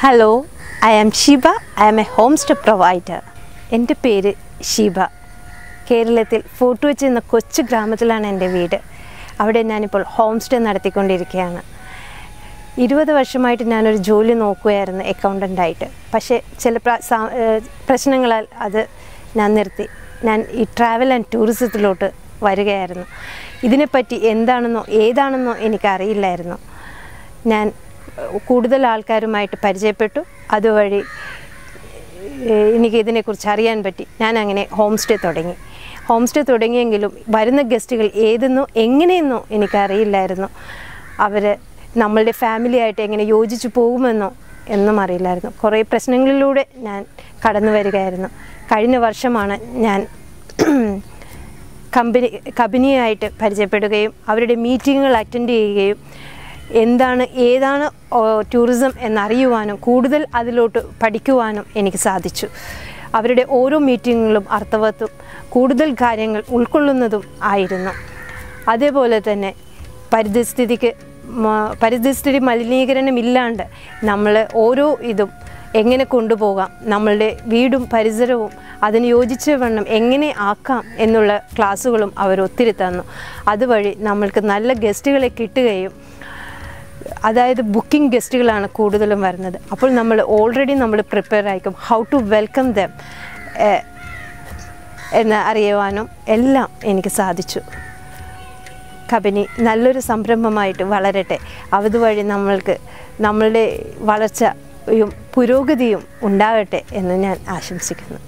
Hello, I am Shiba. I am a homestay provider. എൻ്റെ പേര് ഷീബ. കേരളത്തിൽ ഫോർട്ട് കൊച്ചി എന്ന കൊച്ചു ഗ്രാമത്തിലാണ് എൻ്റെ വീട്. അവിടെ ഞാനിപ്പോൾ ഹോം സ്റ്റേ നടത്തിക്കൊണ്ടിരിക്കുകയാണ്. 20 വർഷമായിട്ട് ഞാനൊരു ജോലി നോക്കുകയായിരുന്നു അക്കൗണ്ടൻ്റായിട്ട്. പക്ഷേ ചില പ്രശ്നങ്ങളാൽ അത് ഞാൻ നിർത്തി. ഞാൻ ഈ ട്രാവൽ ആൻഡ് ടൂറിസത്തിലോട്ട് വരികയായിരുന്നു. ഇതിനെപ്പറ്റി എന്താണെന്നോ ഏതാണെന്നോ എനിക്കറിയില്ലായിരുന്നു. ഞാൻ കൂടുതൽ ആൾക്കാരുമായിട്ട് പരിചയപ്പെട്ടു. അതുവഴി എനിക്കിതിനെക്കുറിച്ച് അറിയാൻ പറ്റി. ഞാൻ അങ്ങനെ ഹോം സ്റ്റേ തുടങ്ങിയെങ്കിലും വരുന്ന ഗസ്റ്റുകൾ ഏതെന്നോ എങ്ങനെയെന്നോ എനിക്കറിയില്ലായിരുന്നു. അവർ നമ്മളുടെ ഫാമിലിയായിട്ട് എങ്ങനെ യോജിച്ച് പോകുമെന്നോ എന്നും അറിയില്ലായിരുന്നു. കുറേ പ്രശ്നങ്ങളിലൂടെ ഞാൻ കടന്നു വരികയായിരുന്നു. കഴിഞ്ഞ വർഷമാണ് ഞാൻ കമ്പനിയായിട്ട് പരിചയപ്പെടുകയും അവരുടെ മീറ്റിങ്ങുകൾ അറ്റൻഡ് ചെയ്യുകയും ഏതാണ് ടൂറിസം എന്നറിയുവാനും കൂടുതൽ അതിലോട്ട് പഠിക്കുവാനും എനിക്ക് സാധിച്ചു. അവരുടെ ഓരോ മീറ്റിങ്ങുകളും അർത്ഥവത്തും കൂടുതൽ കാര്യങ്ങൾ ഉൾക്കൊള്ളുന്നതും ആയിരുന്നു. അതേപോലെ തന്നെ പരിസ്ഥിതി മലിനീകരണമില്ലാണ്ട് നമ്മൾ ഓരോ ഇതും എങ്ങനെ കൊണ്ടുപോകാം, നമ്മളുടെ വീടും പരിസരവും അതിന് യോജിച്ച വണ്ണം എങ്ങനെ ആക്കാം എന്നുള്ള ക്ലാസ്സുകളും അവർ ഒത്തിരി തന്നു. അതുവഴി നമ്മൾക്ക് നല്ല ഗസ്റ്റുകളെ കിട്ടുകയും, അതായത് ബുക്കിംഗ് ഗസ്റ്റുകളാണ് കൂടുതലും വരുന്നത്. അപ്പോൾ നമ്മൾ പ്രിപ്പയർ ആയിരിക്കും ഹൗ ടു വെൽക്കം ദം എന്ന് അറിയുവാനും എല്ലാം എനിക്ക് സാധിച്ചു. കമ്പനി നല്ലൊരു സംരംഭമായിട്ട് വളരട്ടെ. അതുവഴി നമ്മളുടെ വളർച്ചയും പുരോഗതിയും ഉണ്ടാകട്ടെ എന്ന് ഞാൻ ആശംസിക്കുന്നു.